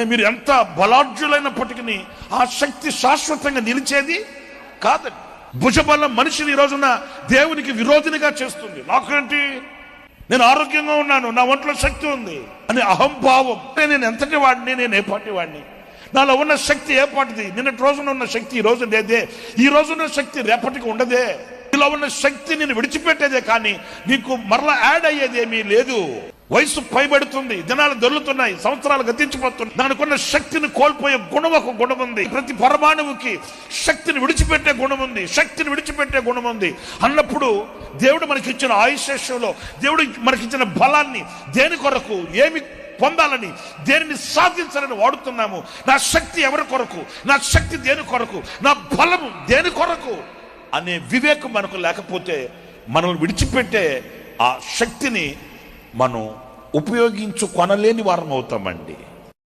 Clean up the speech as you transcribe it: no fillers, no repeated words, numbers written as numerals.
మీరు ఎంత బలాఢ్యులైనప్పటికీ ఆ శక్తి శాశ్వతంగా నిలిచేది కాదండి. భుజబలం మనిషిని ఈ రోజున దేవునికి విరోధినిగా చేస్తుంది. నాకేంటి, నేను ఆరోగ్యంగా ఉన్నాను, నా ఒంట్లో శక్తి ఉంది అని అహంభావం. నేను ఎంతటి వాడిని, నేను ఏ పాటి వాడిని, నాలో ఉన్న శక్తి ఏ పాటిది, నిన్నటి రోజున ఉన్న శక్తి ఈ రోజు లేదే, ఈ రోజున్న శక్తి రేపటికి ఉండదే. ఇలా ఉన్న శక్తి నేను విడిచిపెట్టేదే కానీ నీకు మరలా యాడ్ అయ్యేది ఏమీ లేదు. వయసు పైబడుతుంది, దినాలు దొరుకుతున్నాయి, సంవత్సరాలు గతించిపోతున్నాయి. దానికున్న శక్తిని కోల్పోయే గుణం ఒక గుణం ఉంది. ప్రతి పరమాణువుకి శక్తిని విడిచిపెట్టే గుణం ఉంది, శక్తిని విడిచిపెట్టే గుణం ఉంది. అన్నప్పుడు దేవుడు మనకిచ్చిన ఆయుష్యంలో, దేవుడు మనకిచ్చిన బలాన్ని దేని కొరకు, ఏమి పొందాలని, దేనిని సాధించాలని వాడుతున్నాము. నా శక్తి ఎవరి కొరకు, నా శక్తి దేని కొరకు, నా బలము దేని కొరకు అనే వివేకం మనకు లేకపోతే మనల్ని విడిచిపెట్టే ఆ శక్తిని మనం ఉపయోగించుకొనలేని వారం అవుతామండి.